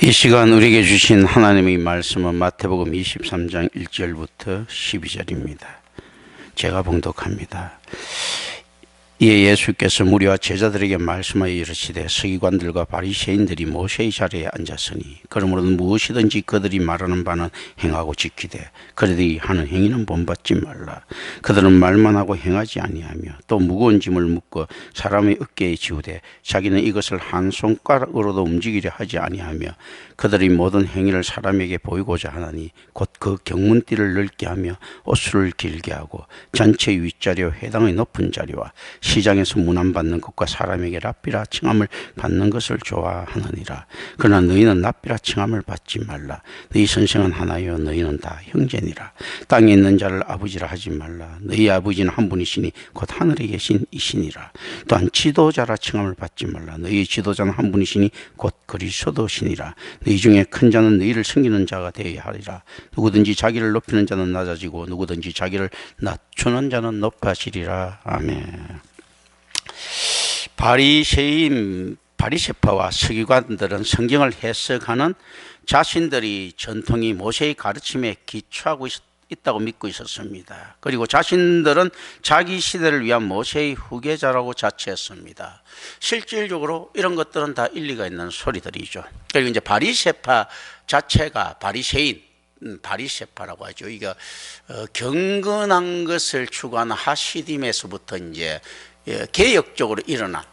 이 시간 우리에게 주신 하나님의 말씀은 마태복음 23장 1절부터 12절입니다. 제가 봉독합니다. 이에 예수께서 무리와 제자들에게 말씀하여 이르시되 서기관들과 바리새인들이 모세의 자리에 앉았으니 그러므로 무엇이든지 그들이 말하는 바는 행하고 지키되 그들이 하는 행위는 본받지 말라. 그들은 말만 하고 행하지 아니하며 또 무거운 짐을 묶어 사람의 어깨에 지우되 자기는 이것을 한 손가락으로도 움직이려 하지 아니하며 그들의 모든 행위를 사람에게 보이고자 하나니 곧 그 경문띠를 넓게 하며 옷을 길게 하고 전체 윗자리와 회당의 높은 자리와 시장에서 문안받는 것과 사람에게 랍비라 칭함을 받는 것을 좋아하느니라. 그러나 너희는 랍비라 칭함을 받지 말라. 너희 선생은 하나요 너희는 다 형제니라. 땅에 있는 자를 아버지라 하지 말라. 너희 아버지는 한 분이시니 곧 하늘에 계신 이시니라. 또한 지도자라 칭함을 받지 말라. 너희 지도자는 한 분이시니 곧 그리스도시니라. 너희 중에 큰 자는 너희를 섬기는 자가 되어야 하리라. 누구든지 자기를 높이는 자는 낮아지고 누구든지 자기를 낮추는 자는 높아지리라. 아멘. 바리새파와 서기관들은 성경을 해석하는 자신들이 전통이 모세의 가르침에 기초하고 있다고 믿고 있었습니다. 그리고 자신들은 자기 시대를 위한 모세의 후계자라고 자처했습니다. 실질적으로 이런 것들은 다 일리가 있는 소리들이죠. 그리고 이제 바리새파 자체가 바리새파라고 하죠. 이거 경건한 것을 추구하는 하시딤에서부터 이제 개혁적으로 일어난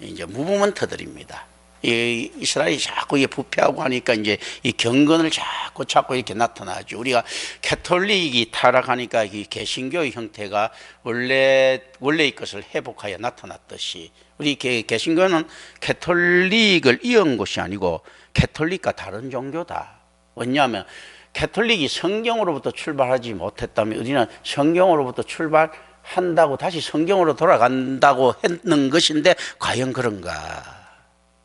이제 무브먼트들입니다. 이 이스라엘이 자꾸 이게 부패하고 하니까 이제 이 경건을 자꾸 이렇게 나타나죠. 우리가 캐톨릭이 타락하니까 이 개신교의 형태가 원래의 것을 회복하여 나타났듯이 우리 개신교는 캐톨릭을 이은 것이 아니고 캐톨릭과 다른 종교다. 왜냐하면 캐톨릭이 성경으로부터 출발하지 못했다면 우리는 성경으로부터 출발한다고 다시 성경으로 돌아간다고 했는 것인데 과연 그런가?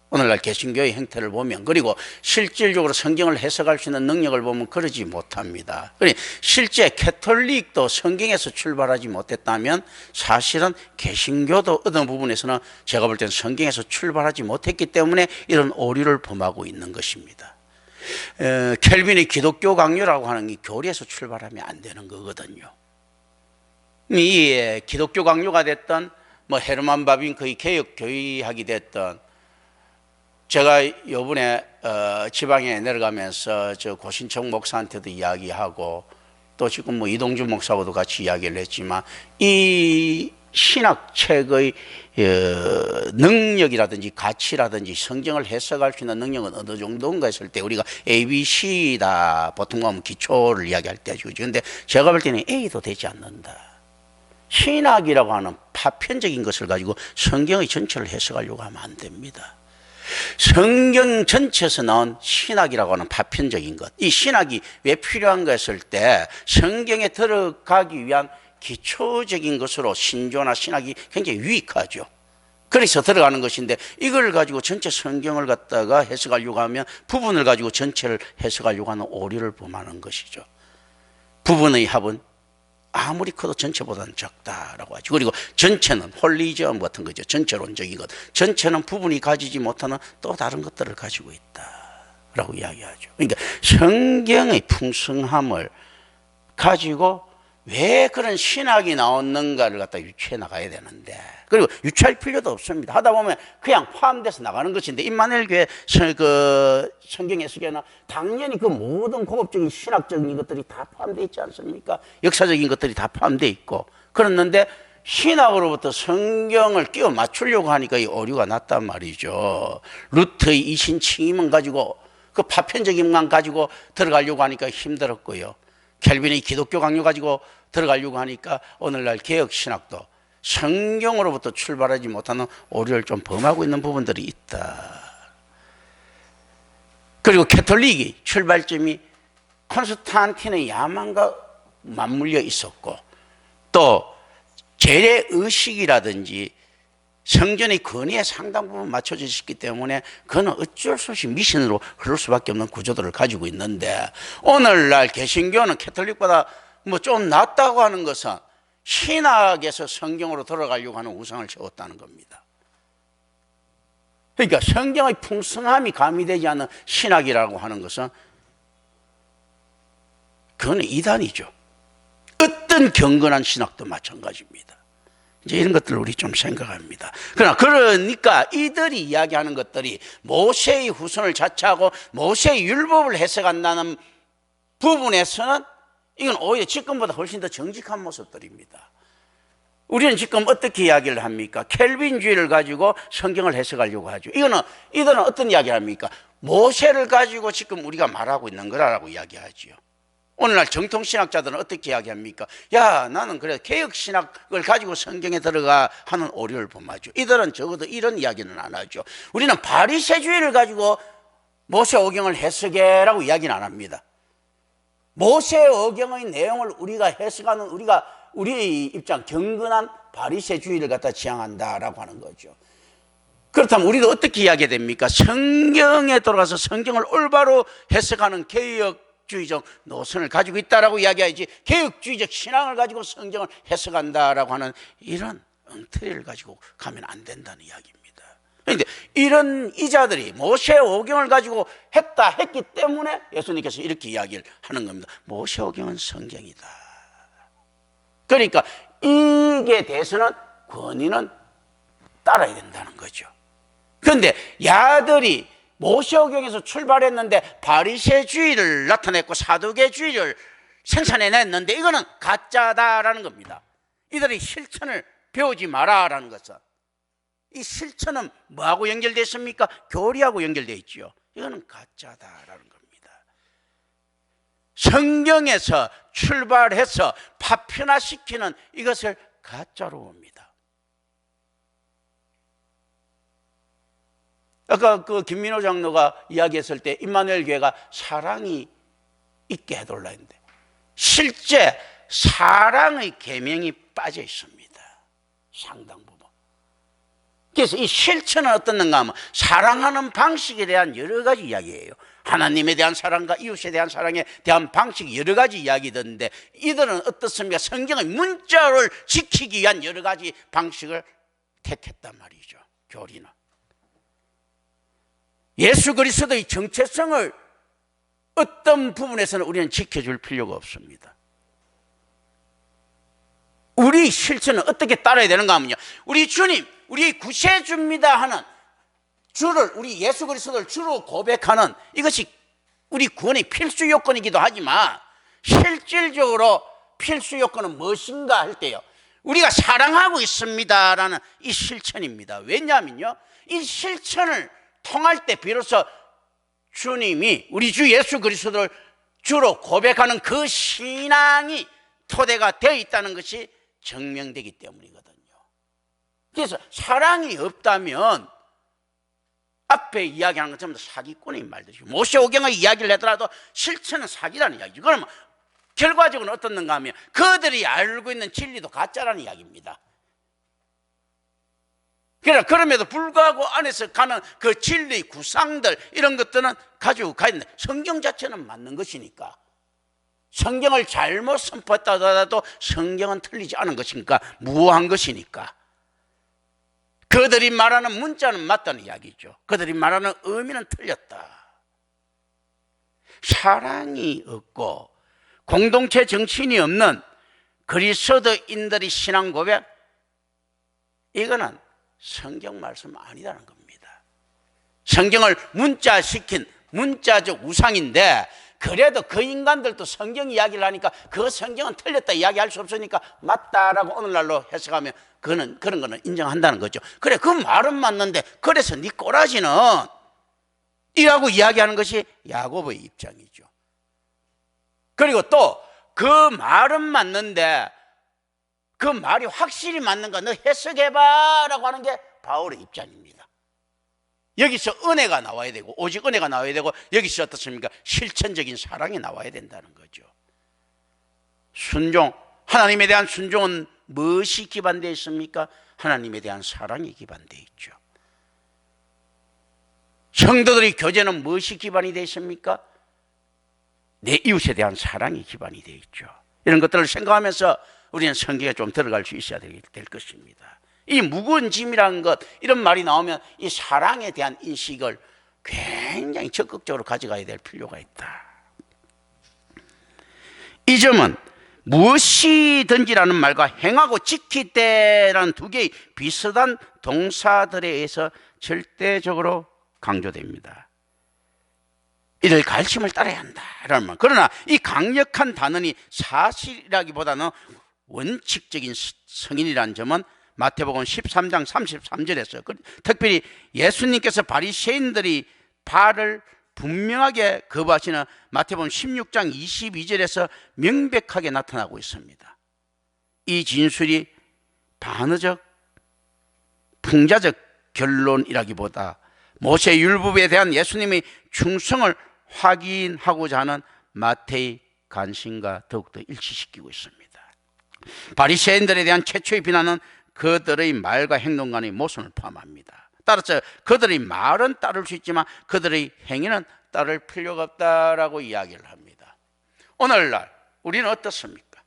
오늘날 개신교의 형태를 보면 그리고 실질적으로 성경을 해석할 수 있는 능력을 보면 그러지 못합니다. 실제 캐톨릭도 성경에서 출발하지 못했다면 사실은 개신교도 어떤 부분에서는 제가 볼 때는 성경에서 출발하지 못했기 때문에 이런 오류를 범하고 있는 것입니다. 켈빈의 기독교 강요라고 하는 이 교리에서 출발하면 안 되는 거거든요. 이 기독교 강요가 됐던 헤르만 바빙크의 개혁 교의학이 됐던 제가 요번에 지방에 내려가면서 저 고신청 목사한테도 이야기하고 또 지금 이동준 목사하고도 같이 이야기를 했지만 이 신학책의 능력이라든지 가치라든지 성경을 해석할 수 있는 능력은 어느 정도인가 했을 때 우리가 ABC다 보통 보면 기초를 이야기할 때죠. 그런데 제가 볼 때는 A도 되지 않는다. 신학이라고 하는 파편적인 것을 가지고 성경의 전체를 해석하려고 하면 안 됩니다. 성경 전체에서 나온 신학이라고 하는 파편적인 것, 이 신학이 왜 필요한가 했을 때 성경에 들어가기 위한 기초적인 것으로 신조나 신학이 굉장히 유익하죠. 그래서 들어가는 것인데 이걸 가지고 전체 성경을 갖다가 해석하려고 하면 부분을 가지고 전체를 해석하려고 하는 오류를 범하는 것이죠. 부분의 합은 아무리 커도 전체보다는 적다라고 하죠. 그리고 전체는 홀리즘 같은 거죠. 전체론적인 것. 전체는 부분이 가지지 못하는 또 다른 것들을 가지고 있다라고 이야기하죠. 그러니까 성경의 풍성함을 가지고 왜 그런 신학이 나왔는가를 갖다 유추해 나가야 되는데 그리고 유추할 필요도 없습니다. 하다 보면 그냥 포함돼서 나가는 것인데 임마누엘 교회 성경 해석에는 당연히 그 모든 고급적인 신학적인 것들이 다 포함되어 있지 않습니까? 역사적인 것들이 다 포함되어 있고 그랬는데 신학으로부터 성경을 끼워 맞추려고 하니까 이 오류가 났단 말이죠. 루트의 이신칭의만 가지고 그 파편적인만 가지고 들어가려고 하니까 힘들었고요. 켈빈의 기독교 강요 가지고 들어가려고 하니까 오늘날 개혁신학도 성경으로부터 출발하지 못하는 오류를 좀 범하고 있는 부분들이 있다. 그리고 캐톨릭이 출발점이 콘스탄틴의 야만과 맞물려 있었고 또 재래의식이라든지 성전의 권위에 상당 부분 맞춰져 있기 때문에 그는 어쩔 수 없이 미신으로 흐를 수밖에 없는 구조들을 가지고 있는데 오늘날 개신교는 캐톨릭보다 좀 낫다고 하는 것은 신학에서 성경으로 돌아가려고 하는 우상을 세웠다는 겁니다. 그러니까 성경의 풍성함이 가미되지 않는 신학이라고 하는 것은 그건 이단이죠. 어떤 경건한 신학도 마찬가지입니다. 이제 이런 것들을 우리 좀 생각합니다. 그러니까 이들이 이야기하는 것들이 모세의 후손을 자처하고 모세의 율법을 해석한다는 부분에서는 이건 오히려 지금보다 훨씬 더 정직한 모습들입니다. 우리는 지금 어떻게 이야기를 합니까? 켈빈주의를 가지고 성경을 해석하려고 하죠. 이들은 어떤 이야기를 합니까? 모세를 가지고 지금 우리가 말하고 있는 거라고 이야기하죠. 오늘날 정통신학자들은 어떻게 이야기합니까? 야, 나는 그래 개혁신학을 가지고 성경에 들어가 하는 오류를 범하죠. 이들은 적어도 이런 이야기는 안 하죠. 우리는 바리새주의를 가지고 모세오경을 해석해라고 이야기는 안 합니다. 모세오경의 내용을 우리가 해석하는 우리의 입장, 경건한 바리새주의를 갖다 지향한다라고 하는 거죠. 그렇다면 우리도 어떻게 이야기해야 됩니까? 성경에 돌아가서 성경을 올바로 해석하는 개혁주의적 노선을 가지고 있다라고 이야기해야지, 개혁주의적 신앙을 가지고 성경을 해석한다라고 하는 이런 엉터리를 가지고 가면 안 된다는 이야기입니다. 그런데 이런 이자들이 모세오경을 가지고 했기 때문에 예수님께서 이렇게 이야기를 하는 겁니다. 모세오경은 성경이다. 그러니까 이게 대해서는 권위는 따라야 된다는 거죠. 그런데 야들이 모세오경에서 출발했는데 바리새주의를 나타냈고 사두개주의를 생산해냈는데 이거는 가짜다라는 겁니다. 이들이 실천을 배우지 마라라는 것은, 이 실천은 뭐하고 연결되어 있습니까? 교리하고 연결되어 있죠. 이거는 가짜다라는 겁니다. 성경에서 출발해서 파편화시키는 이것을 가짜로 봅니다. 아까 그 김민호 장로가 이야기했을 때 임마누엘 교회가 사랑이 있게 해달라 했는데 실제 사랑의 계명이 빠져 있습니다. 상당 부분. 그래서 이 실천은 어떻는가 하면 사랑하는 방식에 대한 여러 가지 이야기예요. 하나님에 대한 사랑과 이웃에 대한 사랑에 대한 방식이 여러 가지 이야기던데 이들은 어떻습니까? 성경의 문자를 지키기 위한 여러 가지 방식을 택했단 말이죠. 교리는. 예수 그리스도의 정체성을 어떤 부분에서는 우리는 지켜줄 필요가 없습니다. 우리 실천은 어떻게 따라야 되는가 하면요, 우리 주님, 우리 구세주입니다 하는 주를, 우리 예수 그리스도를 주로 고백하는 이것이 우리 구원의 필수 요건이기도 하지만 실질적으로 필수 요건은 무엇인가 할 때요, 우리가 사랑하고 있습니다라는 이 실천입니다. 왜냐하면요, 이 실천을 통할 때 비로소 주님이 우리 주 예수 그리스도를 주로 고백하는 그 신앙이 토대가 되어 있다는 것이 증명되기 때문이거든요. 그래서 사랑이 없다면 앞에 이야기하는 것처럼 사기꾼의 말들이죠. 모세오경의 이야기를 하더라도 실천은 사기라는 이야기죠. 그러면 결과적으로 어떻는가 하면 그들이 알고 있는 진리도 가짜라는 이야기입니다. 그럼에도 불구하고 안에서 가는 그 진리 구상들 이런 것들은 가지고 가야 된다. 성경 자체는 맞는 것이니까, 성경을 잘못 선포했다 하더라도 성경은 틀리지 않은 것이니까, 무한 것이니까 그들이 말하는 문자는 맞다는 이야기죠. 그들이 말하는 의미는 틀렸다. 사랑이 없고 공동체 정신이 없는 그리스도인들의 신앙 고백, 이거는 성경 말씀 아니다는 겁니다. 성경을 문자시킨 문자적 우상인데 그래도 그 인간들도 성경 이야기를 하니까 그 성경은 틀렸다 이야기할 수 없으니까 맞다라고 오늘날로 해석하면 그런 거는 인정한다는 거죠. 그래, 그 말은 맞는데 그래서 네 꼬라지는 이라고 이야기하는 것이 야고보의 입장이죠. 그리고 또 그 말은 맞는데 그 말이 확실히 맞는가 너 해석해봐 라고 하는 게 바울의 입장입니다. 여기서 은혜가 나와야 되고, 오직 은혜가 나와야 되고, 여기서 어떻습니까? 실천적인 사랑이 나와야 된다는 거죠. 순종, 하나님에 대한 순종은 무엇이 기반되어 있습니까? 하나님에 대한 사랑이 기반되어 있죠. 성도들의 교제는 무엇이 기반이 되어 있습니까? 내 이웃에 대한 사랑이 기반이 되어 있죠. 이런 것들을 생각하면서 우리는 성경에 좀 들어갈 수 있어야 될 것입니다. 이 무거운 짐이라는 것, 이런 말이 나오면 이 사랑에 대한 인식을 굉장히 적극적으로 가져가야 될 필요가 있다. 이 점은 무엇이든지라는 말과 행하고 지키되라는 두 개의 비슷한 동사들에 의해서 절대적으로 강조됩니다. 이를 가르침을 따라야 한다라는 말. 그러나 이 강력한 단언이 사실이라기보다는 원칙적인 성인이라는 점은 마태복음 13장 33절에서 특별히 예수님께서 바리새인들이 발을 분명하게 거부하시는 마태복음 16장 22절에서 명백하게 나타나고 있습니다. 이 진술이 반어적, 풍자적 결론이라기보다 모세 율법에 대한 예수님의 충성을 확인하고자 하는 마태의 관심과 더욱더 일치시키고 있습니다. 바리새인들에 대한 최초의 비난은 그들의 말과 행동 간의 모순을 포함합니다. 따라서 그들의 말은 따를 수 있지만 그들의 행위는 따를 필요가 없다라고 이야기를 합니다. 오늘날 우리는 어떻습니까?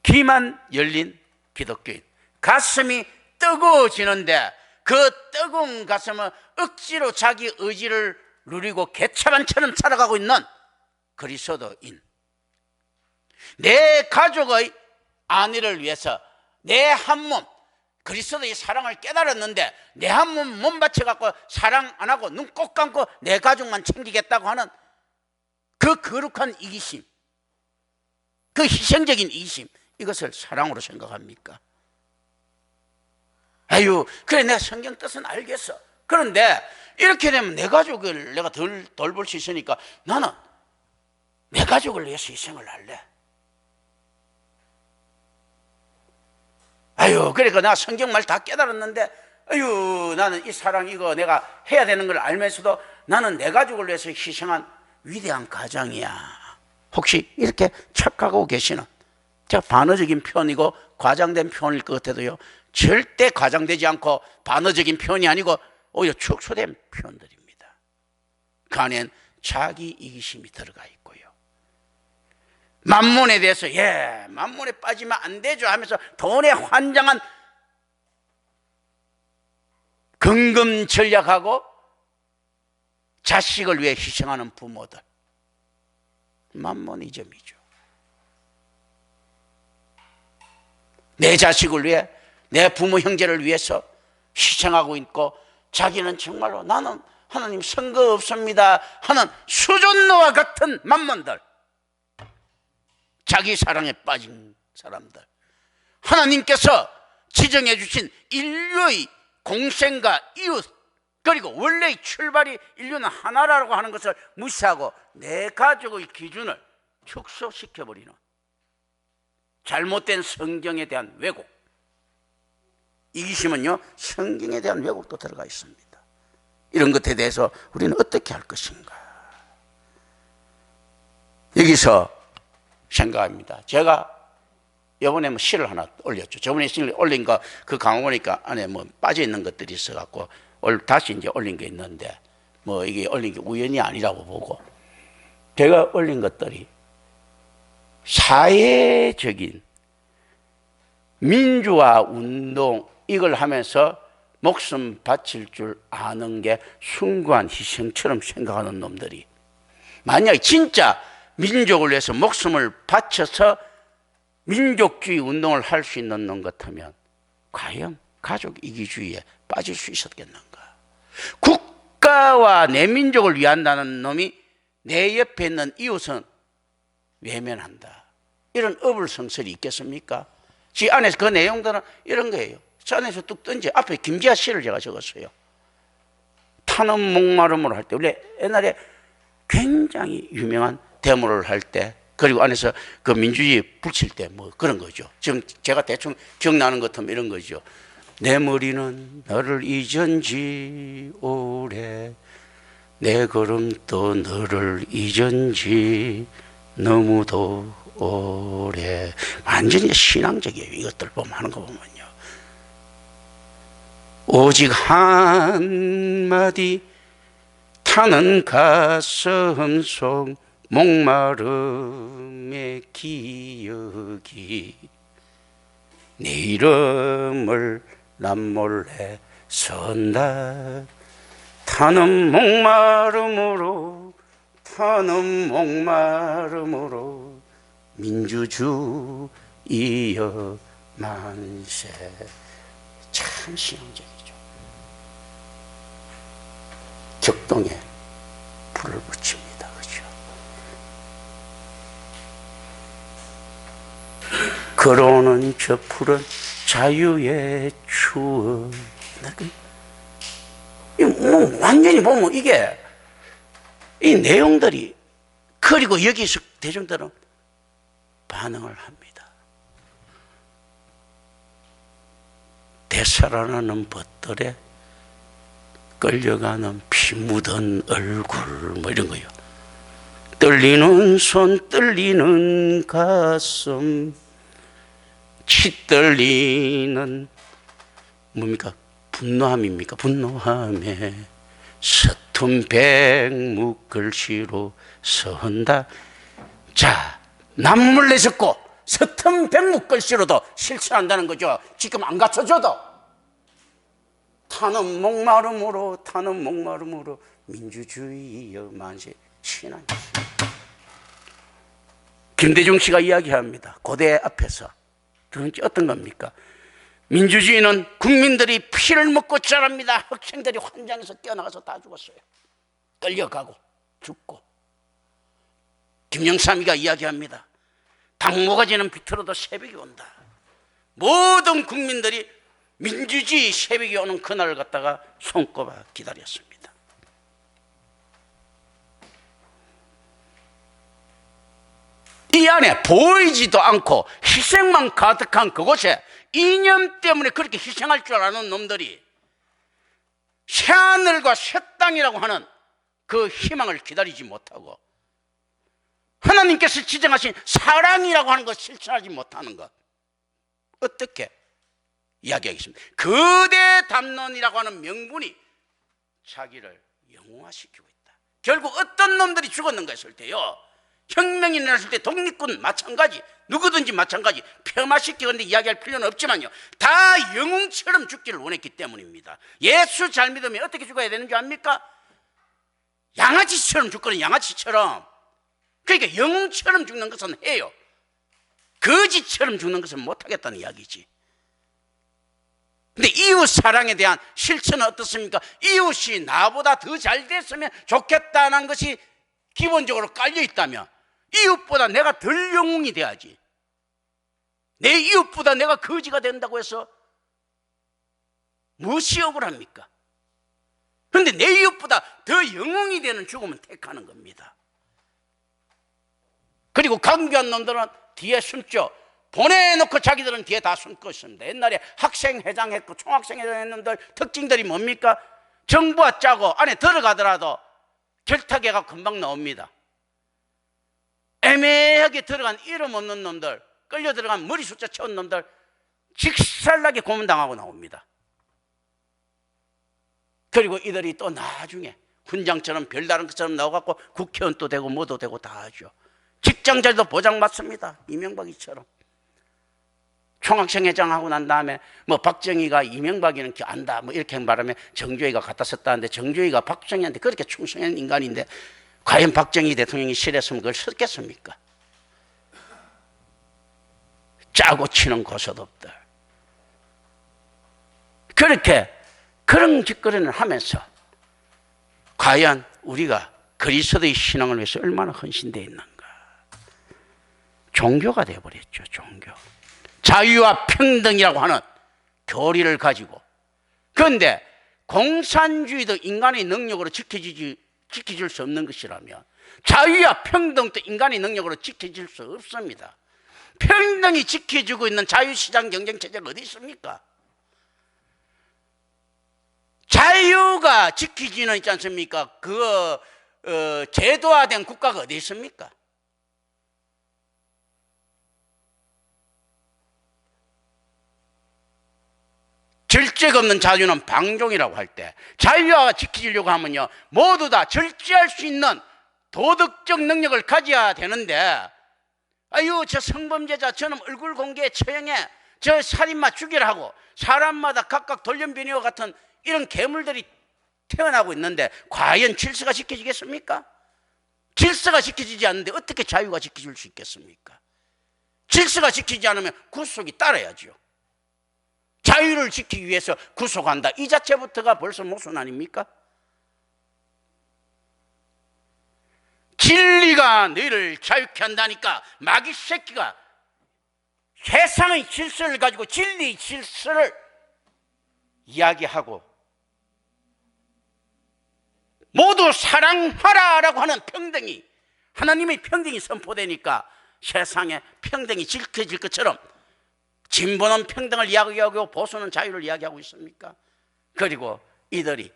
귀만 열린 기독교인, 가슴이 뜨거워지는데 그 뜨거운 가슴은 억지로 자기 의지를 누리고 개차반처럼 살아가고 있는 그리스도인, 내 가족의 안위를 위해서 내 한 몸, 그리스도의 사랑을 깨달았는데 내 한 몸 몸 바쳐갖고 사랑 안 하고 눈 꼭 감고 내 가족만 챙기겠다고 하는 그 거룩한 이기심, 그 희생적인 이기심, 이것을 사랑으로 생각합니까? 아유, 그래 내가 성경 뜻은 알겠어. 그런데 이렇게 되면 내 가족을 내가 덜 돌볼 수 있으니까 나는 내 가족을 위해서 희생을 할래. 아유, 그러니까 나 성경 말 다 깨달았는데 아유, 나는 이 사랑 이거 내가 해야 되는 걸 알면서도 나는 내 가족을 위해서 희생한 위대한 가장이야. 혹시 이렇게 착각하고 계시는, 제가 반어적인 표현이고 과장된 표현일 것 같아도요, 절대 과장되지 않고 반어적인 표현이 아니고 오히려 축소된 표현들입니다. 그 안엔 자기 이기심이 들어가 있고요, 만몬에 대해서 만몬에 빠지면 안 되죠 하면서 돈에 환장한 근금 전략하고 자식을 위해 희생하는 부모들, 만몬이즘이죠. 내 자식을 위해, 내 부모 형제를 위해서 희생하고 있고 자기는 정말로 나는 하나님 선거 없습니다 하는 수존노와 같은 만몬들, 자기 사랑에 빠진 사람들, 하나님께서 지정해 주신 인류의 공생과 이웃, 그리고 원래의 출발이 인류는 하나라고 하는 것을 무시하고 내 가족의 기준을 축소시켜버리는 잘못된 성경에 대한 왜곡, 이기심은요 성경에 대한 왜곡도 들어가 있습니다. 이런 것에 대해서 우리는 어떻게 할 것인가, 여기서 생각합니다. 제가 이번에 시를 하나 올렸죠. 저번에 시를 올린 거 그 강화 보니까 안에 빠져 있는 것들이 있어갖고 다시 이제 올린 게 있는데 이게 올린 게 우연이 아니라고 보고, 제가 올린 것들이 사회적인 민주화 운동 이걸 하면서 목숨 바칠 줄 아는 게 숭고한 희생처럼 생각하는 놈들이, 만약에 진짜 민족을 위해서 목숨을 바쳐서 민족주의 운동을 할 수 있는 놈 같으면 과연 가족 이기주의에 빠질 수 있었겠는가? 국가와 내 민족을 위한다는 놈이 내 옆에 있는 이웃은 외면한다, 이런 어불성설이 있겠습니까? 지 안에서 그 내용들은 이런 거예요. 저 안에서 뚝 던져. 앞에 김지아 시를 제가 적었어요. 타는 목마름으로 할 때, 원래 옛날에 굉장히 유명한 데모를 할 때, 그리고 안에서 그 민주주의 붙일 때 그런 거죠. 지금 제가 대충 기억나는 것 같으면 이런 거죠. 내 머리는 너를 잊은 지 오래, 내 걸음도 너를 잊은 지 너무도 오래. 완전히 신앙적이에요. 이것들 보면 하는 거 보면요. 오직 한마디 타는 가슴 속 목마름의 기억이, 내 이름을 남몰래 선다. 타는 목마름으로 타는 목마름으로 민주주의여 만세. 참 신앙적이죠. 격동에 불을 붙입니다. 그죠? 걸어오는 저 푸른 자유의 추억. 뭐 완전히 보면 이게 이 내용들이, 그리고 여기서 대중들은 반응을 합니다. 되살아나는 벗들에 끌려가는 피 묻은 얼굴, 뭐 이런 거요. 떨리는 손, 떨리는 가슴, 치떨리는 뭡니까? 분노함입니까? 분노함에 서툰 백묵글씨로 선다. 자, 남몰래 섞고 서툰 백묵글씨로도 실천한다는 거죠. 지금 안 갖춰줘도. 타는 목마름으로 타는 목마름으로 민주주의여 만세. 신앙이. 김대중 씨가 이야기합니다. 고대 앞에서. 어떤 겁니까? 민주주의는 국민들이 피를 먹고 자랍니다. 학생들이 환장해서 뛰어나가서 다 죽었어요. 끌려가고 죽고. 김영삼이가 이야기합니다. 당모가지는 비틀어도 새벽이 온다. 모든 국민들이 민주주의 새벽이 오는 그날을 갖다가 손꼽아 기다렸습니다. 이 안에 보이지도 않고 희생만 가득한 그곳에 이념 때문에 그렇게 희생할 줄 아는 놈들이 새하늘과 새 땅이라고 하는 그 희망을 기다리지 못하고 하나님께서 지정하신 사랑이라고 하는 것 실천하지 못하는 것, 어떻게 이야기하겠습니까? 거대 담론이라고 하는 명분이 자기를 영웅화시키고 있다. 결국 어떤 놈들이 죽었는가 했을 때요, 혁명이 일어났을 때 독립군 마찬가지, 누구든지 마찬가지, 폄하시키는데 이야기할 필요는 없지만요, 다 영웅처럼 죽기를 원했기 때문입니다. 예수 잘 믿으면 어떻게 죽어야 되는 줄 압니까? 양아치처럼 죽거든. 양아치처럼. 그러니까 영웅처럼 죽는 것은 해요. 거지처럼 죽는 것은 못하겠다는 이야기지. 근데 이웃 사랑에 대한 실천은 어떻습니까? 이웃이 나보다 더 잘 됐으면 좋겠다는 것이 기본적으로 깔려 있다면 이웃보다 내가 덜 영웅이 돼야지. 내 이웃보다 내가 거지가 된다고 해서 무엇이 억울합니까? 그런데 내 이웃보다 더 영웅이 되는 죽음은 택하는 겁니다. 그리고 강교한 놈들은 뒤에 숨죠. 보내놓고 자기들은 뒤에 다 숨고 있습니다. 옛날에 학생회장 했고 총학생회장 했는데 특징들이 뭡니까? 정부와 짜고 안에 들어가더라도 결탁해가 금방 나옵니다. 애매하게 들어간 이름 없는 놈들, 끌려 들어간 머리 숫자 채운 놈들 직살나게 고문당하고 나옵니다. 그리고 이들이 또 나중에 훈장처럼 별다른 것처럼 나와갖고 국회의원도 되고 뭐도 되고 다 하죠. 직장자도 보장받습니다. 이명박이처럼. 총학생회장 하고 난 다음에 뭐 박정희가 이명박이는 안다 뭐 이렇게 말하면 정조희가 갖다 썼다는데, 정조희가 박정희한테 그렇게 충성한 인간인데 과연 박정희 대통령이 싫었으면 그걸 썼겠습니까? 짜고 치는 고소톱들. 그렇게 그런 짓거리를 하면서 과연 우리가 그리스도의 신앙을 위해서 얼마나 헌신되어 있는가. 종교가 되어버렸죠. 종교. 자유와 평등이라고 하는 교리를 가지고. 그런데 공산주의도 인간의 능력으로 지켜질 수 없는 것이라면 자유와 평등도 인간의 능력으로 지켜질 수 없습니다. 평등이 지켜주고 있는 자유시장 경쟁체제가 어디 있습니까? 자유가 지키지는 있지 않습니까? 제도화된 국가가 어디 있습니까? 절제가 없는 자유는 방종이라고 할 때, 자유화 지키려고 하면요, 모두 다 절제할 수 있는 도덕적 능력을 가져야 되는데, 아유, 저 성범죄자, 저놈 얼굴 공개에 처형해, 저 살인마 죽이라 하고 사람마다 각각 돌연변이와 같은 이런 괴물들이 태어나고 있는데 과연 질서가 지켜지겠습니까? 질서가 지켜지지 않는데 어떻게 자유가 지켜질 수 있겠습니까? 질서가 지키지 않으면 구속이 따라야죠. 자유를 지키기 위해서 구속한다, 이 자체부터가 벌써 모순 아닙니까? 진리가 너희를 자유케 한다니까 마귀 새끼가 세상의 질서를 가지고 진리의 질서를 이야기하고 모두 사랑하라라고 하는 평등이, 하나님의 평등이 선포되니까 세상에 평등이 지켜질 것처럼 진보는 평등을 이야기하고 보수는 자유를 이야기하고 있습니까? 그리고 이들이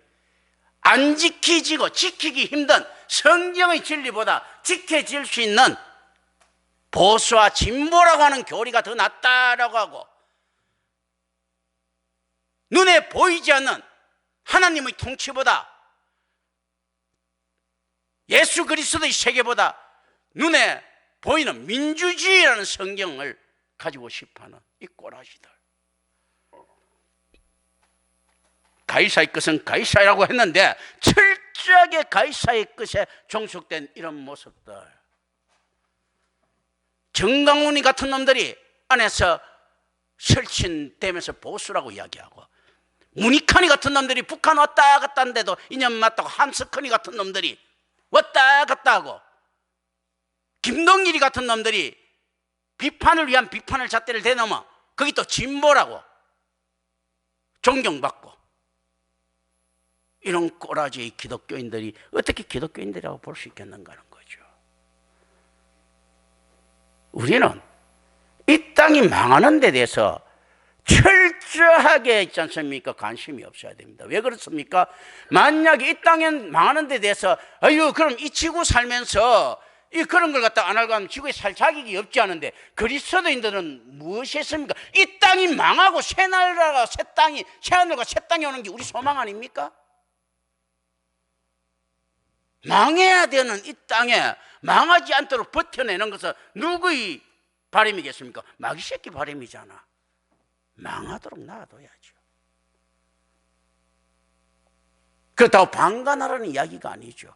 안 지키지고 지키기 힘든 성경의 진리보다 지켜질 수 있는 보수와 진보라고 하는 교리가 더 낫다라고 하고 눈에 보이지 않는 하나님의 통치보다 예수 그리스도의 세계보다 눈에 보이는 민주주의라는 성경을 가지고 싶어하는 이 꼬라지들. 가이사의 것은 가이사라고 했는데 철저하게 가이사의 것에 종속된 이런 모습들. 정강훈이 같은 놈들이 안에서 설친되면서 보수라고 이야기하고, 문익환이 같은 놈들이 북한 왔다 갔다 하는데도 인연 맞다고 한석헌이 같은 놈들이 왔다 갔다 하고, 김동길이 같은 놈들이 비판을 위한 비판을 잣대를 대넘어 거기 또 진보라고 존경받고, 이런 꼬라지의 기독교인들이 어떻게 기독교인들이라고 볼 수 있겠는가 하는 거죠. 우리는 이 땅이 망하는 데 대해서 철저하게 있지 않습니까? 관심이 없어야 됩니다. 왜 그렇습니까? 만약에 이 땅이 망하는 데 대해서 아유 그럼 이 지구 살면서 이 그런 걸 갖다 안 하고 하면 지구에 살 자격이 없지 않은데, 그리스도인들은 무엇이 했습니까? 이 땅이 망하고 새 나라가 새 땅이, 새 하늘과 새 땅이 오는 게 우리 소망 아닙니까? 망해야 되는 이 땅에 망하지 않도록 버텨내는 것은 누구의 바람이겠습니까? 마귀 새끼 바람이잖아. 망하도록 놔둬야죠. 그렇다고 방관하라는 이야기가 아니죠.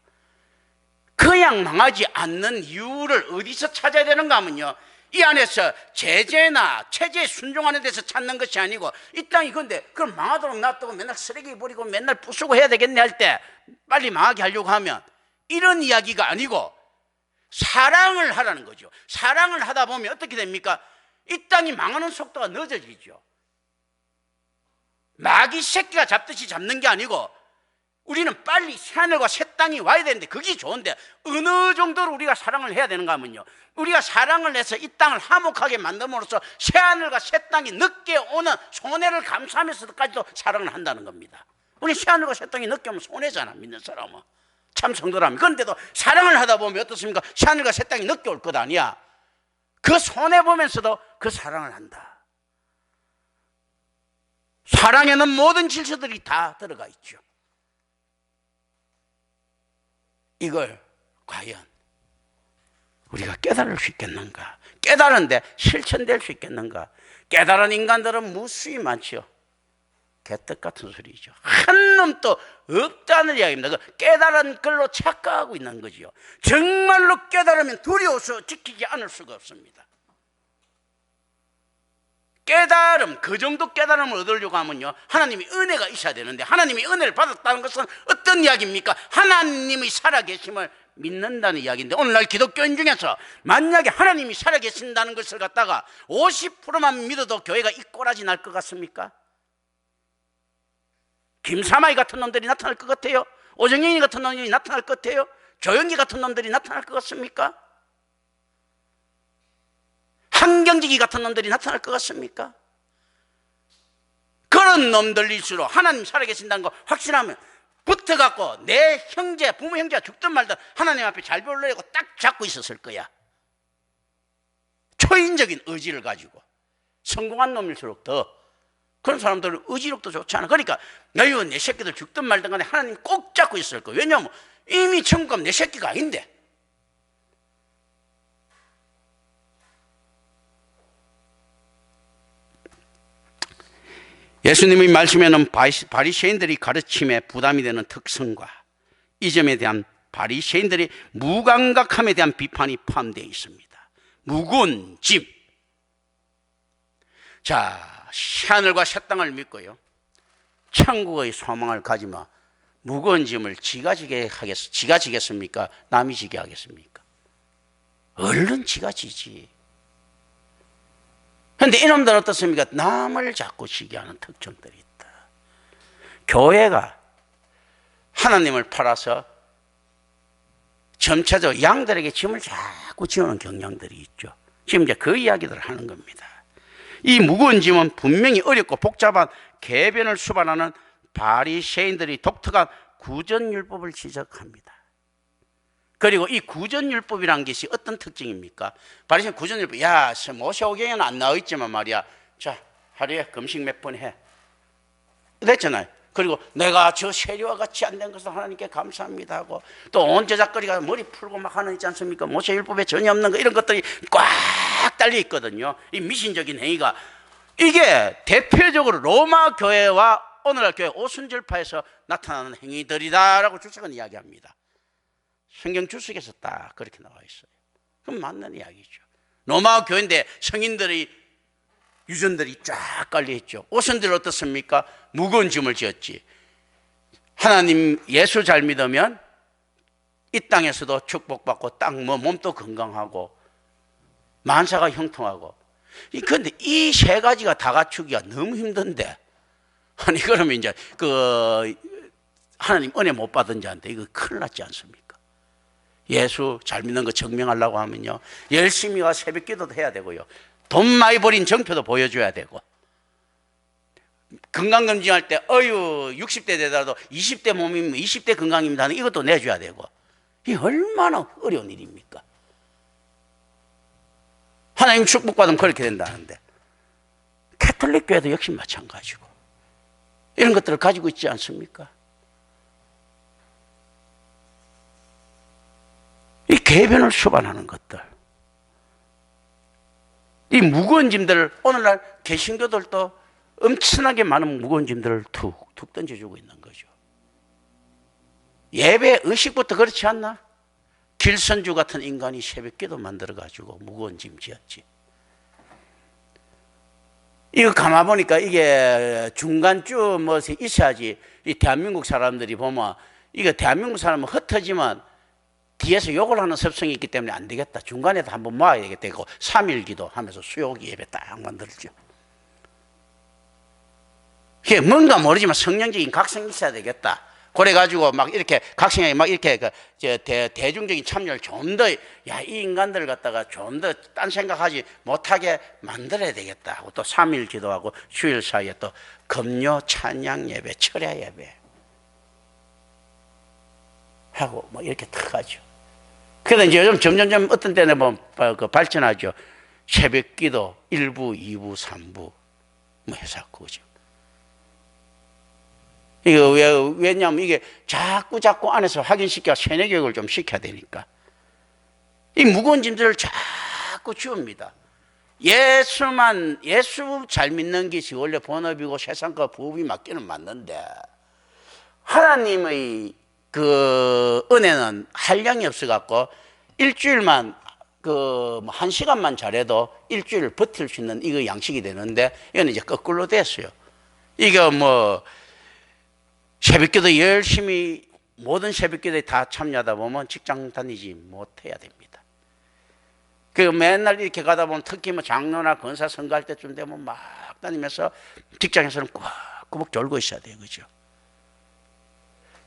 그냥 망하지 않는 이유를 어디서 찾아야 되는가 하면요, 이 안에서 제재나 체제에 순종하는 데서 찾는 것이 아니고, 이 땅이 근데 그럼 망하도록 놔두고 맨날 쓰레기 버리고 맨날 부수고 해야 되겠네 할 때 빨리 망하게 하려고 하면 이런 이야기가 아니고 사랑을 하라는 거죠. 사랑을 하다 보면 어떻게 됩니까? 이 땅이 망하는 속도가 늦어지죠. 마귀 새끼가 잡듯이 잡는 게 아니고 우리는 빨리 새하늘과 새 땅이 와야 되는데, 그게 좋은데 어느 정도로 우리가 사랑을 해야 되는가 하면요, 우리가 사랑을 해서 이 땅을 화목하게 만듦으로써 새하늘과 새 땅이 늦게 오는 손해를 감수하면서까지도 사랑을 한다는 겁니다. 우리 새하늘과 새 땅이 늦게 오면 손해잖아, 믿는 사람은. 참 성도라면. 그런데도 사랑을 하다 보면 어떻습니까? 새하늘과 새 땅이 늦게 올 것 아니야. 그 손해 보면서도 그 사랑을 한다. 사랑에는 모든 질서들이 다 들어가 있죠. 이걸 과연 우리가 깨달을 수 있겠는가? 깨달은데 실천될 수 있겠는가? 깨달은 인간들은 무수히 많죠. 개떡 같은 소리죠. 한 놈도 없다는 이야기입니다. 그 깨달은 걸로 착각하고 있는 거죠. 정말로 깨달으면 두려워서 지키지 않을 수가 없습니다. 깨달음, 그 정도 깨달음을 얻으려고 하면요, 하나님의 은혜가 있어야 되는데, 하나님의 은혜를 받았다는 것은 어떤 이야기입니까? 하나님의 살아계심을 믿는다는 이야기인데, 오늘날 기독교인 중에서 만약에 하나님이 살아계신다는 것을 갖다가 50%만 믿어도 교회가 이 꼬라지 날 것 같습니까? 김사마이 같은 놈들이 나타날 것 같아요? 오정영이 같은 놈들이 나타날 것 같아요? 조영기 같은 놈들이 나타날 것 같습니까? 한경직이 같은 놈들이 나타날 것 같습니까? 그런 놈들일수록 하나님 살아계신다는 거 확신하면 붙어갖고 내 형제, 부모 형제가 죽든 말든 하나님 앞에 잘 보려고 딱 잡고 있었을 거야. 초인적인 의지를 가지고. 성공한 놈일수록 더 그런 사람들은 의지력도 좋지 않아. 그러니까 너희와 내 새끼들 죽든 말든 간에 하나님 꼭 잡고 있을 거야. 왜냐하면 이미 천국 가면 내 새끼가 아닌데. 예수님의 말씀에는 바리새인들이 가르침에 부담이 되는 특성과 이 점에 대한 바리새인들의 무감각함에 대한 비판이 포함되어 있습니다. 무거운 짐. 자, 새하늘과 새 땅을 믿고요, 천국의 소망을 가지마 무거운 짐을 지가 지겠습니까? 남이 지게 하겠습니까? 얼른 지가 지지. 그런데 이놈들은 어떻습니까? 남을 자꾸 지게 하는 특징들이 있다. 교회가 하나님을 팔아서 점차적으로 양들에게 짐을 자꾸 지우는 경향들이 있죠. 지금 이제 그 이야기들을 하는 겁니다. 이 무거운 짐은 분명히 어렵고 복잡한 계변을 수반하는 바리새인들이 독특한 구전율법을 지적합니다. 그리고 이 구전율법이라는 것이 어떤 특징입니까? 바리새인 구전율법, 야, 모세오경에는 안 나와 있지만 말이야, 자, 하루에 금식 몇 번 해. 됐잖아요. 그리고 내가 저 세리와 같이 안 된 것을 하나님께 감사합니다 하고, 또 온 제작거리가 머리 풀고 막 하는 있지 않습니까? 모세율법에 전혀 없는 거, 이런 것들이 꽉 달려 있거든요. 이 미신적인 행위가, 이게 대표적으로 로마 교회와 오늘날 교회 오순절파에서 나타나는 행위들이다라고 주석은 이야기합니다. 성경 주석에서 딱 그렇게 나와 있어요. 그럼 맞는 이야기죠. 로마 교회인데 성인들의 유전들이 쫙 깔려 있죠. 오순절 어떻습니까? 무거운 짐을 지었지. 하나님 예수 잘 믿으면 이 땅에서도 축복받고 땅 몸도 건강하고 만사가 형통하고. 그런데 이 세 가지가 다 갖추기가 너무 힘든데, 아니 그러면 이제 그 하나님 은혜 못 받은 자한테 이거 큰일 났지 않습니까? 예수 잘 믿는 거 증명하려고 하면요, 열심히 와 새벽 기도도 해야 되고요, 돈 많이 버린 정표도 보여줘야 되고, 건강검진할 때 60대 되더라도 20대 몸이면 20대 건강입니다 하는 이것도 내줘야 되고, 이게 얼마나 어려운 일입니까? 하나님 축복받으면 그렇게 된다는데, 캐톨릭 교회도 역시 마찬가지고 이런 것들을 가지고 있지 않습니까? 이 계변을 수반하는 것들, 이 무거운 짐들을 오늘날 개신교들도 엄청나게 많은 무거운 짐들을 툭툭 던져주고 있는 거죠. 예배 의식부터 그렇지 않나? 길선주 같은 인간이 새벽기도 만들어가지고 무거운 짐 지었지. 이거 가만 보니까 이게 중간쯤 뭐 있어야지. 이 대한민국 사람들이 보면, 이거 대한민국 사람은 흩어지면 뒤에서 욕을 하는 습성이 있기 때문에 안 되겠다, 중간에도 한번 모아야 되겠다 고 3일 기도 하면서 수요기 예배 딱 만들죠. 그게 뭔가 모르지만 성령적인 각성이 있어야 되겠다. 그래가지고 막 이렇게 각성이 막 이렇게 대중적인 참여를 좀 더, 야, 이 인간들을 갖다가 좀 더 딴 생각하지 못하게 만들어야 되겠다 하고, 또 3일 기도하고 주일 사이에 또 금요 찬양 예배, 철야 예배 하고 뭐 이렇게 탁 하죠. 그래서 이제 요즘 점점점 어떤 때는 뭐 발전하죠. 새벽 기도 1부, 2부, 3부 뭐 해서 그거죠. 이거 왜냐하면 이게 자꾸 안에서 확인시켜 세뇌 교육을 좀 시켜야 되니까 이 무거운 짐들을 자꾸 지웁니다. 예수 잘 믿는 것이 원래 본업이고 세상과 부업이 맞기는 맞는데, 하나님의 그 은혜는 한량이 없어갖고 일주일만 그 1시간만 잘해도 일주일을 버틸 수 있는 이거 양식이 되는데, 이건 이제 거꾸로 됐어요. 이거 뭐 새벽기도 열심히 모든 새벽기도에 다 참여하다 보면 직장 다니지 못해야 됩니다. 그 맨날 이렇게 가다 보면 특히 뭐 장로나 권사 선거할 때쯤 되면 막 다니면서 직장에서는 꾸벅꾸벅 졸고 있어야 돼요, 그죠?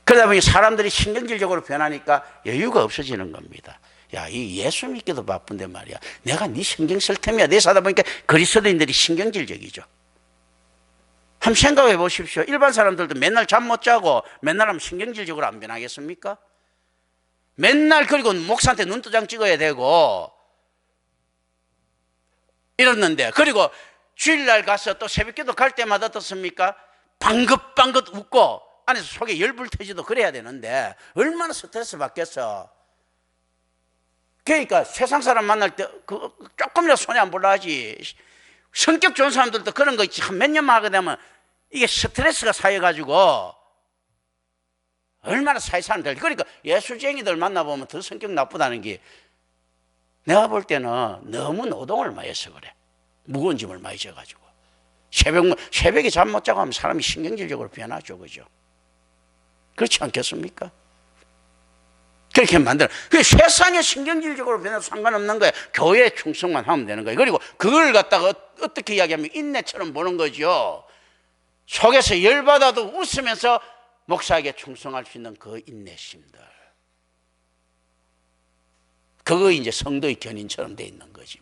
그러다 보니 사람들이 신경질적으로 변하니까 여유가 없어지는 겁니다. 야, 이 예수 믿기도 바쁜데 말이야, 내가 네 신경 쓸 템이야. 내 사다 보니까 그리스도인들이 신경질적이죠. 한번 생각해 보십시오. 일반 사람들도 맨날 잠 못 자고 맨날 하면 신경질적으로 안 변하겠습니까? 맨날 그리고 목사한테 눈도장 찍어야 되고 이랬는데, 그리고 주일날 가서 또 새벽기도 갈 때마다 어떻습니까? 방긋방긋 웃고 안에서 속에 열불 터지도 그래야 되는데 얼마나 스트레스 받겠어. 그러니까 세상 사람 만날 때 조금이라도 손해 안 볼라 하지. 성격 좋은 사람들도 그런 거 몇 년만 하게 되면 이게 스트레스가 쌓여가지고 얼마나 사회사람들, 그러니까 예술쟁이들 만나보면 더 성격 나쁘다는 게 내가 볼 때는 너무 노동을 많이 해서 그래. 무거운 짐을 많이 져가지고 새벽에 잠 못 자고 하면 사람이 신경질적으로 변하죠. 그죠? 그렇지 않겠습니까? 그렇게 만들어. 그 세상에 신경질적으로 변해도 상관없는 거예요. 교회에 충성만 하면 되는 거예요. 그리고 그걸 갖다가 어떻게 이야기하면 인내처럼 보는 거죠. 속에서 열받아도 웃으면서 목사에게 충성할 수 있는 그 인내심들. 그거 이제 성도의 견인처럼 돼 있는 거지.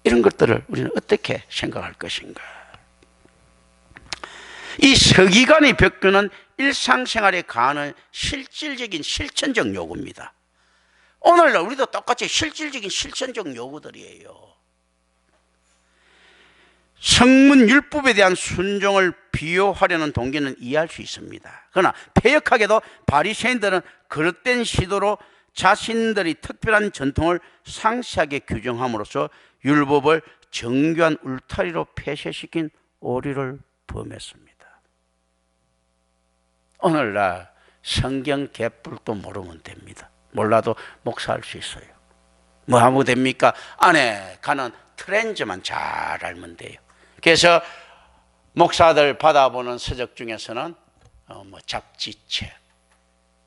이런 것들을 우리는 어떻게 생각할 것인가? 이 서기관의 벽교는 일상생활에 가하는 실질적인 실천적 요구입니다. 오늘날 우리도 똑같이 실질적인 실천적 요구들이에요. 성문 율법에 대한 순종을 비호하려는 동기는 이해할 수 있습니다. 그러나 패역하게도 바리새인들은 그릇된 시도로 자신들이 특별한 전통을 상세하게 규정함으로써 율법을 정교한 울타리로 폐쇄시킨 오류를 범했습니다. 오늘날 성경 개뿔도 모르면 됩니다. 몰라도 목사할 수 있어요. 뭐 하면 됩니까? 안에 가는 트렌즈만 잘 알면 돼요. 그래서 목사들 받아보는 서적 중에서는 뭐 잡지책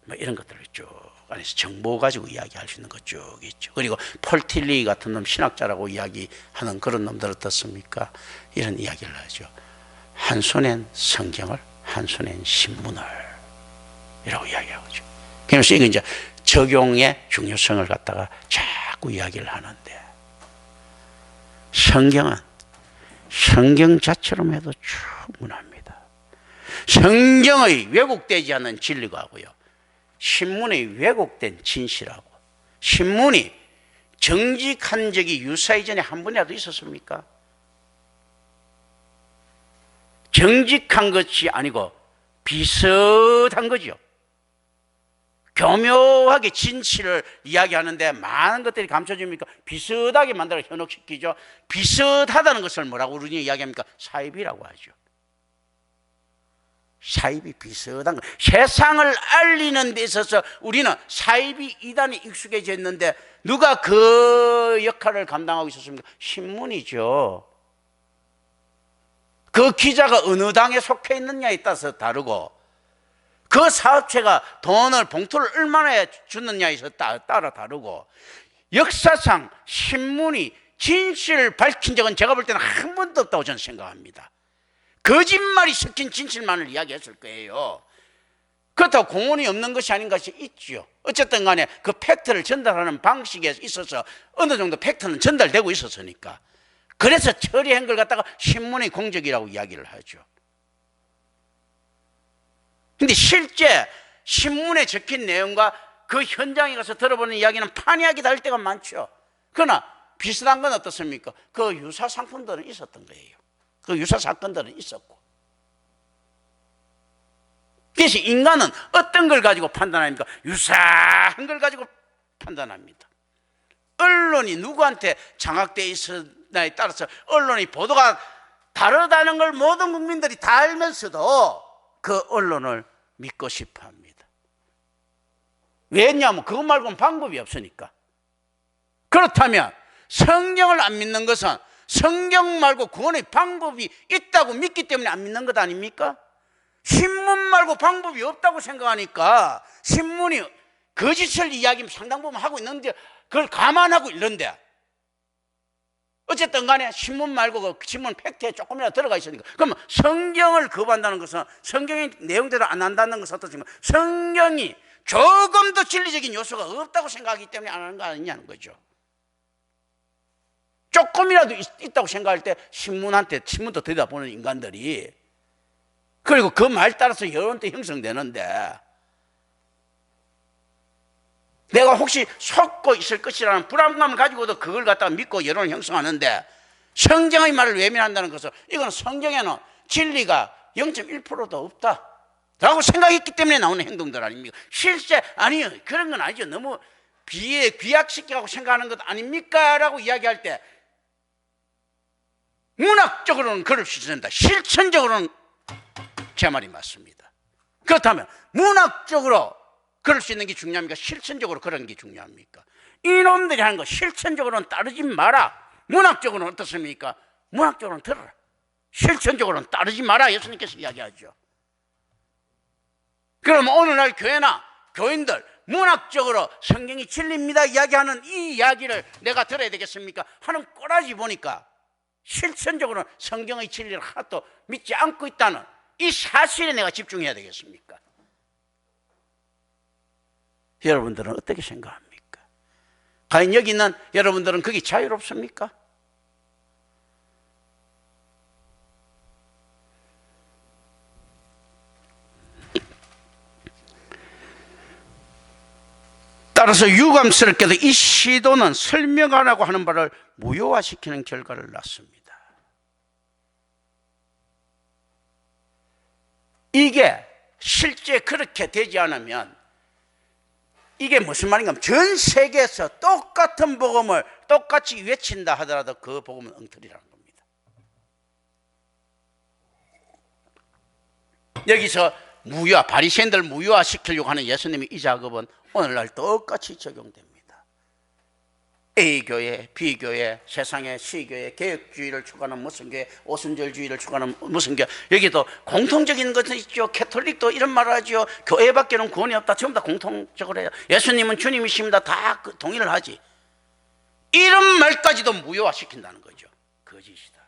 뭐 이런 것들을 쭉 안에서 정보 가지고 이야기할 수 있는 것 쭉 있죠. 그리고 폴 틸리 같은 놈 신학자라고 이야기하는 그런 놈들 어떻습니까? 이런 이야기를 하죠. 한 손엔 성경을, 한 손엔 신문을 이라고 이야기하죠. 그래서 이게 이제 적용의 중요성을 갖다가 자꾸 이야기를 하는데, 성경은 성경 자체로 해도 충분합니다. 성경의 왜곡되지 않는 진리가 하고요, 신문의 왜곡된 진실하고, 신문이 정직한 적이 유사 이전에 한 번이라도 있었습니까? 정직한 것이 아니고 비슷한 거죠. 교묘하게 진실을 이야기하는데 많은 것들이 감춰집니까? 비슷하게 만들어 현혹시키죠. 비슷하다는 것을 뭐라고 우리는 이야기합니까? 사입이라고 하죠. 사입이 비슷한 거. 세상을 알리는 데 있어서 우리는 사입이 이단에 익숙해져 있는데 누가 그 역할을 감당하고 있었습니까? 신문이죠. 그 기자가 어느 당에 속해 있느냐에 따라서 다르고, 그 사업체가 돈을, 봉투를 얼마나 주느냐에 따라 다르고, 역사상 신문이 진실을 밝힌 적은 제가 볼 때는 한 번도 없다고 저는 생각합니다. 거짓말이 섞인 진실만을 이야기했을 거예요. 그렇다고 공헌이 없는 것이 아닌 것이 있죠. 어쨌든 간에 그 팩트를 전달하는 방식에 있어서 어느 정도 팩트는 전달되고 있었으니까, 그래서 처리한 걸 갖다가 신문의 공적이라고 이야기를 하죠. 근데 실제 신문에 적힌 내용과 그 현장에 가서 들어보는 이야기는 판이하게 다를 때가 많죠. 그러나 비슷한 건 어떻습니까? 그 유사 상품들은 있었던 거예요. 그 유사 사건들은 있었고. 그래서 인간은 어떤 걸 가지고 판단합니까? 유사한 걸 가지고 판단합니다. 언론이 누구한테 장악되어 있었나에 따라서 언론의 보도가 다르다는 걸 모든 국민들이 다 알면서도 그 언론을 믿고 싶어 합니다. 왜냐하면 그것 말고는 방법이 없으니까. 그렇다면 성경을 안 믿는 것은 성경 말고 구원의 방법이 있다고 믿기 때문에 안 믿는 것 아닙니까? 신문 말고 방법이 없다고 생각하니까 신문이 거짓을 이야기하면 상당 부분 하고 있는데 그걸 감안하고 있는데, 어쨌든 간에 신문 말고 그 신문 팩트에 조금이라도 들어가 있으니까, 그러면 성경을 거부한다는 것은 성경의 내용대로 안 한다는 것은 어떻습니까? 성경이 조금 더 진리적인 요소가 없다고 생각하기 때문에 안 하는 거 아니냐는 거죠. 조금이라도 있다고 생각할 때 신문도 들여다보는 인간들이, 그리고 그 말 따라서 여론도 형성되는데, 내가 혹시 속고 있을 것이라는 불안감을 가지고도 그걸 갖다가 믿고 여론을 형성하는데, 성경의 말을 외면한다는 것은 이건 성경에는 진리가 0.1%도 없다 라고 생각했기 때문에 나오는 행동들 아닙니까? 실제 아니요, 그런 건 아니죠. 너무 비약시키라고 생각하는 것 아닙니까? 라고 이야기할 때 문학적으로는 그럴 수 있습니다. 실천적으로는 제 말이 맞습니다. 그렇다면 문학적으로 그럴 수 있는 게 중요합니까? 실천적으로 그런 게 중요합니까? 이놈들이 하는 거 실천적으로는 따르지 마라. 문학적으로는 어떻습니까? 문학적으로는 들어라. 실천적으로는 따르지 마라. 예수님께서 이야기하죠. 그럼 오늘날 교회나 교인들 문학적으로 성경이 진리입니다 이야기하는 이 이야기를 내가 들어야 되겠습니까? 하는 꼬라지 보니까 실천적으로 성경의 진리를 하나도 믿지 않고 있다는 이 사실에 내가 집중해야 되겠습니까? 여러분들은 어떻게 생각합니까? 과연 여기 있는 여러분들은 그게 자유롭습니까? 따라서 유감스럽게도 이 시도는 설명하라고 하는 바를 무효화시키는 결과를 낳습니다. 이게 실제 그렇게 되지 않으면 이게 무슨 말인가 하면 전 세계에서 똑같은 복음을 똑같이 외친다 하더라도 그 복음은 엉터리라는 겁니다. 여기서 바리새인들 무효화시키려고 하는 예수님의 이 작업은 오늘날 똑같이 적용됩니다. A교회, B교회, 세상의 C교회, 개혁주의를 추구하는 무슨 교회, 오순절주의를 추구하는 무슨 교회, 여기도 공통적인 것은 있죠. 캐톨릭도 이런 말을 하죠. 교회밖에는 구원이 없다. 전부 다 공통적으로 해요. 예수님은 주님이십니다. 다 동의를 하지. 이런 말까지도 무효화시킨다는 거죠. 거짓이다.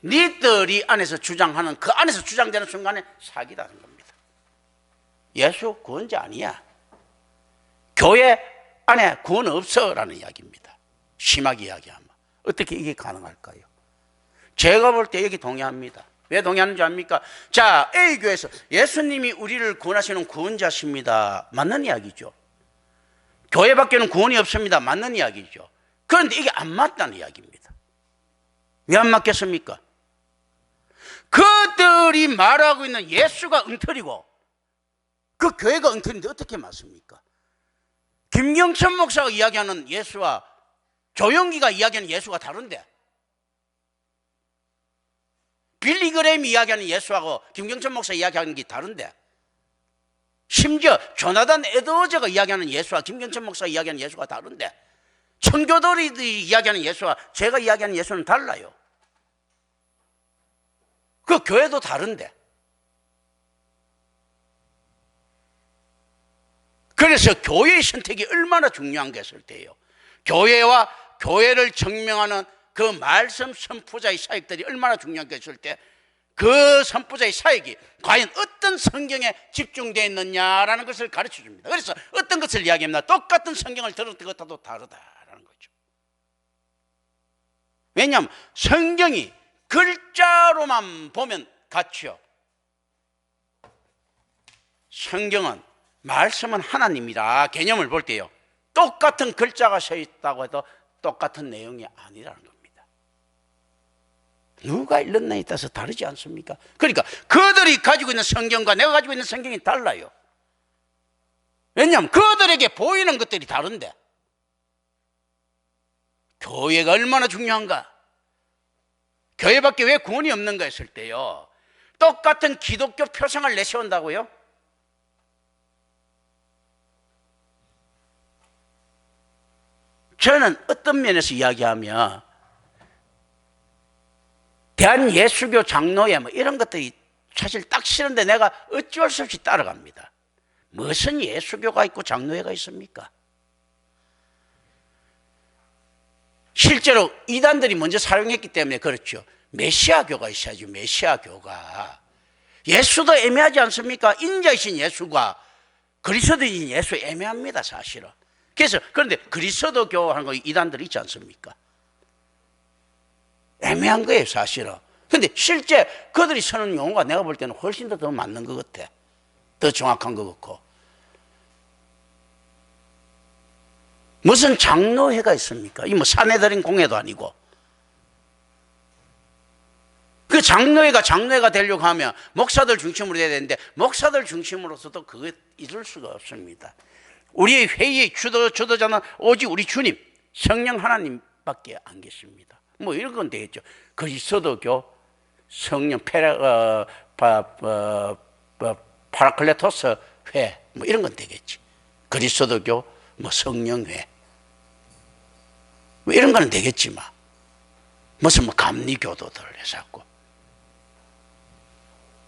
니들이 안에서 주장하는 그 안에서 주장되는 순간에 사기다는 겁니다. 예수 구원자 아니야. 교회 안에 구원 없어라는 이야기입니다. 심하게 이야기하면 어떻게 이게 가능할까요? 제가 볼 때 여기 동의합니다. 왜 동의하는지 압니까? 자, A교회에서 예수님이 우리를 구원하시는 구원자십니다. 맞는 이야기죠. 교회밖에는 구원이 없습니다. 맞는 이야기죠. 그런데 이게 안 맞다는 이야기입니다. 왜 안 맞겠습니까? 그들이 말하고 있는 예수가 엉터리고 그 교회가 엉터리인데 어떻게 맞습니까? 김경천 목사가 이야기하는 예수와 조영기가 이야기하는 예수가 다른데, 빌리 그레임이 이야기하는 예수하고 김경천 목사가 이야기하는 게 다른데, 심지어 조나단 에드워즈가 이야기하는 예수와 김경천 목사가 이야기하는 예수가 다른데, 청교도들이 이야기하는 예수와 제가 이야기하는 예수는 달라요. 그 교회도 다른데. 그래서 교회의 선택이 얼마나 중요한 것일 때요. 교회와 교회를 증명하는 그 말씀 선포자의 사역들이 얼마나 중요한 것일 때, 그 선포자의 사역이 과연 어떤 성경에 집중되어 있느냐라는 것을 가르쳐 줍니다. 그래서 어떤 것을 이야기합니다. 똑같은 성경을 들었던 것과도 다르다라는 거죠. 왜냐하면 성경이 글자로만 보면 같죠. 성경은 말씀은 하나님이라 개념을 볼 때요, 똑같은 글자가 써 있다고 해도 똑같은 내용이 아니라는 겁니다. 누가 읽느냐에 따라서 다르지 않습니까? 그러니까 그들이 가지고 있는 성경과 내가 가지고 있는 성경이 달라요. 왜냐하면 그들에게 보이는 것들이 다른데, 교회가 얼마나 중요한가, 교회밖에 왜 구원이 없는가 했을 때요, 똑같은 기독교 표상을 내세운다고요? 저는 어떤 면에서 이야기하면 대한예수교 장로회 뭐 이런 것들이 사실 딱 싫은데 내가 어쩔 수 없이 따라갑니다. 무슨 예수교가 있고 장로회가 있습니까? 실제로 이단들이 먼저 사용했기 때문에 그렇죠. 메시아교가 있어야죠. 메시아교가. 예수도 애매하지 않습니까? 인자이신 예수가 그리스도인 예수 애매합니다, 사실은. 그래서 그런데 그리스도교 하는 거 이단들이 있지 않습니까? 애매한 거예요, 사실은. 그런데 실제 그들이 쓰는 용어가 내가 볼 때는 훨씬 더 맞는 것 같아. 더 정확한 것 같고. 무슨 장로회가 있습니까? 이 뭐 사내들인 공회도 아니고. 그 장로회가 되려고 하면 목사들 중심으로 돼야 되는데, 목사들 중심으로서도 그거 이룰 수가 없습니다. 우리의 회의의 주도자는 오직 우리 주님, 성령 하나님밖에 안 계십니다. 뭐 이런 건 되겠죠. 그리스도교 성령 파라클레토스 회 뭐 이런 건 되겠지. 그리스도교 뭐 성령회 뭐 이런 거는 되겠지만 무슨 뭐 감리교도들 해서고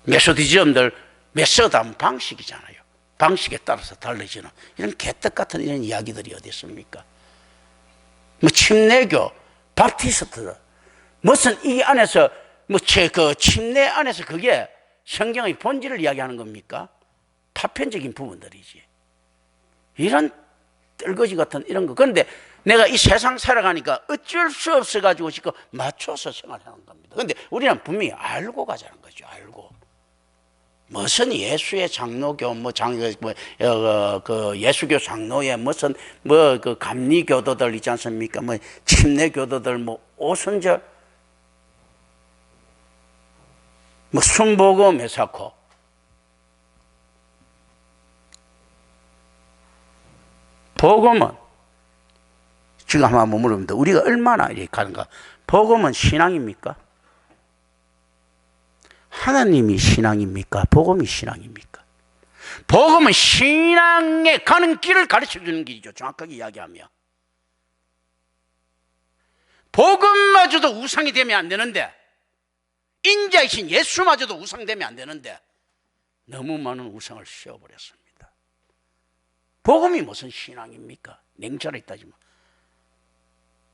메소디즘들 메소드 방식이잖아요. 방식에 따라서 달라지는 이런 개떡 같은 이런 이야기들이 어디 있습니까? 뭐 침례교, 바프티스트들 무슨 이 안에서 뭐 그 침례 안에서 그게 성경의 본질을 이야기하는 겁니까? 파편적인 부분들이지. 이런 떨거지 같은 이런 거. 그런데 내가 이 세상 살아가니까 어쩔 수 없어 가지고 지금 맞춰서 생활하는 겁니다. 그런데 우리는 분명히 알고 가자는 거죠. 알고. 무슨 예수의 장로교, 그 예수교 장로의 무슨 그 감리교도들 있지 않습니까? 뭐 침례교도들, 뭐 오순절, 뭐 순복음 회사코. 복음은 지금 한번 물어봅니다. 우리가 얼마나 이렇게 가는가? 복음은 신앙입니까? 하나님이 신앙입니까? 복음이 신앙입니까? 복음은 신앙에 가는 길을 가르쳐 주는 길이죠. 정확하게 이야기하면. 복음마저도 우상이 되면 안 되는데, 인자이신 예수마저도 우상되면 안 되는데 너무 많은 우상을 씌워버렸습니다. 복음이 무슨 신앙입니까? 냉철하게 따지면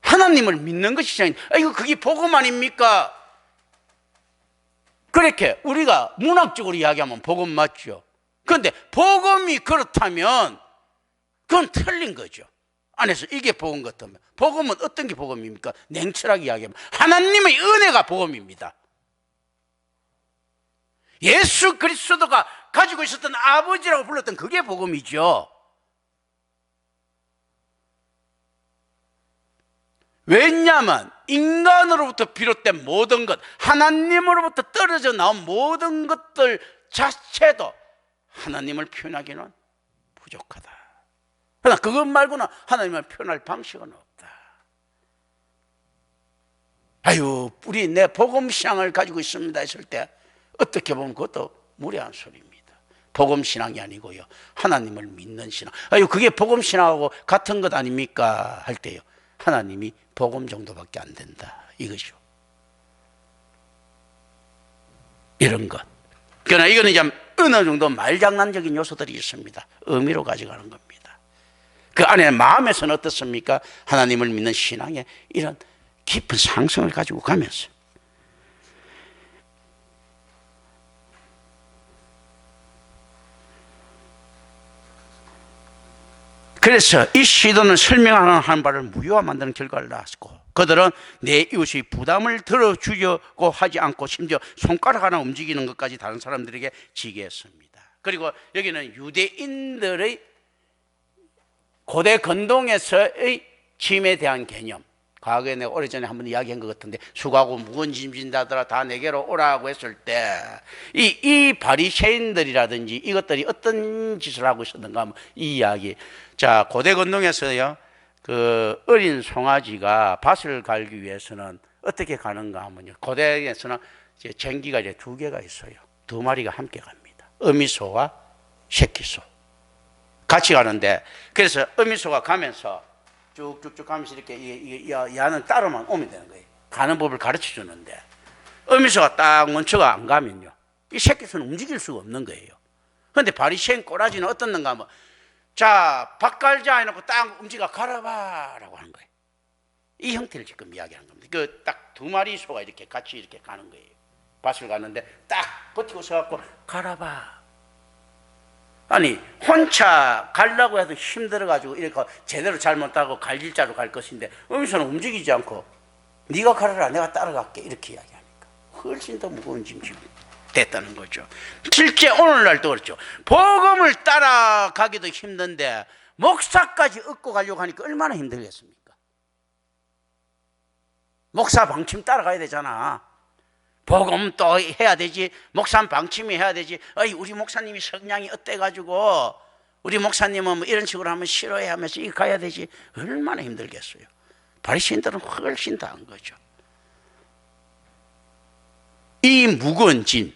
하나님을 믿는 것이 신앙입니다. 이거 그게 복음 아닙니까? 그렇게 우리가 문학적으로 이야기하면 복음 맞죠. 그런데 복음이 그렇다면 그건 틀린 거죠. 안에서 이게 복음 같으면 복음은 어떤 게 복음입니까? 냉철하게 이야기하면 하나님의 은혜가 복음입니다. 예수 그리스도가 가지고 있었던 아버지라고 불렀던 그게 복음이죠. 왜냐하면 인간으로부터 비롯된 모든 것, 하나님으로부터 떨어져 나온 모든 것들 자체도 하나님을 표현하기는 부족하다. 그러나 그것 말고는 하나님을 표현할 방식은 없다. 아유, 우리 내 복음신앙을 가지고 있습니다 했을 때 어떻게 보면 그것도 무례한 소리입니다. 복음신앙이 아니고요, 하나님을 믿는 신앙. 아유, 그게 복음신앙하고 같은 것 아닙니까? 할 때요, 하나님이 복음 정도밖에 안 된다, 이것이요. 이런 것. 그러나 이거는 이제 어느 정도 말장난적인 요소들이 있습니다. 의미로 가져가는 겁니다. 그 안에 마음에서는 어떻습니까? 하나님을 믿는 신앙에 이런 깊은 상승을 가지고 가면서 그래서 이 시도는 설명하는 바를 무효화 만드는 결과를 낳았고, 그들은 내 이웃의 부담을 들어주려고 하지 않고 심지어 손가락 하나 움직이는 것까지 다른 사람들에게 지게 했습니다. 그리고 여기는 유대인들의 고대 건동에서의 짐에 대한 개념, 과거에 내가 오래전에 한번 이야기한 것 같은데, 수고하고 무거운 짐 진다더라 다 내게로 오라고 했을 때 이 바리새인들이라든지 이것들이 어떤 짓을 하고 있었는가 하면 이 이야기. 자, 고대 건동에서요, 그 어린 송아지가 밭을 갈기 위해서는 어떻게 가는가 하면요, 고대에서는 이제 쟁기가 이제 두 개가 있어요. 두 마리가 함께 갑니다. 어미소와 새끼소 같이 가는데, 그래서 어미소가 가면서 쭉쭉쭉 가면서 이렇게 야는 따로만 오면 되는 거예요. 가는 법을 가르쳐 주는데, 어미소가 딱 먼저가 안 가면요, 이 새끼소는 움직일 수가 없는 거예요. 그런데 바리새인 꼬라지는 어떻는가 하면, 자, 밭 갈자 해놓고 딱 움직여 가라봐 라고 하는 거예요. 이 형태를 지금 이야기하는 겁니다. 그 딱 두 마리 소가 이렇게 같이 이렇게 가는 거예요. 밭을 가는데 딱 버티고 서갖고 가라봐. 아니, 혼자 가려고 해도 힘들어가지고 이렇게 제대로 잘못하고 갈질자로 갈 것인데 어미소는 움직이지 않고 네가 가라라, 내가 따라갈게, 이렇게 이야기하니까 훨씬 더 무거운 짐이 됐다는 거죠. 실제 오늘날도 그렇죠. 복음을 따라가기도 힘든데 목사까지 얻고 가려고 하니까 얼마나 힘들겠습니까? 목사 방침 따라가야 되잖아. 복음 또 해야 되지, 목사 방침이 해야 되지. 어이, 우리 목사님이 성향이 어때가지고 우리 목사님은 뭐 이런 식으로 하면 싫어해 하면서 이거 가야 되지. 얼마나 힘들겠어요. 바리새인들은 훨씬 더한 거죠. 이 무거운 짐,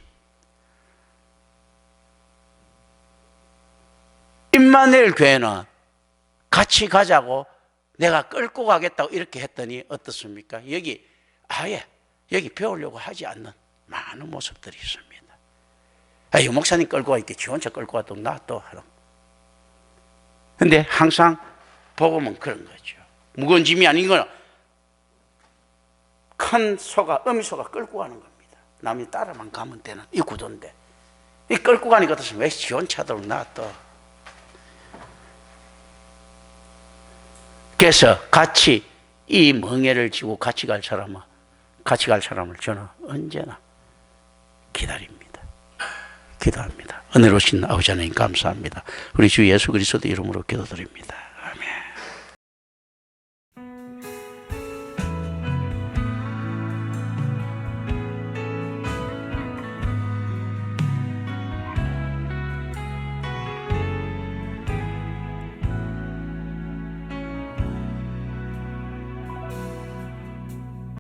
임마누엘 교회는 같이 가자고 내가 끌고 가겠다고 이렇게 했더니 어떻습니까? 여기 아예 여기 배우려고 하지 않는 많은 모습들이 있습니다. 이 목사님 끌고 와 있게 지 혼자 끌고 와도 나 또 하는. 근데 항상 복음은 그런 거죠. 무거운 짐이 아닌 거는 큰 소가, 어미소가 끌고 가는 겁니다. 남이 따라만 가면 되는 이 구도인데, 이 끌고 가니까 어떻습니까? 왜 지 혼자도 나 또. 그래서 같이 이 멍에를 지고 같이 갈 사람을 저는 언제나 기다립니다. 기도합니다. 은혜로우신 아버지 하나님 감사합니다. 우리 주 예수 그리스도 이름으로 기도드립니다.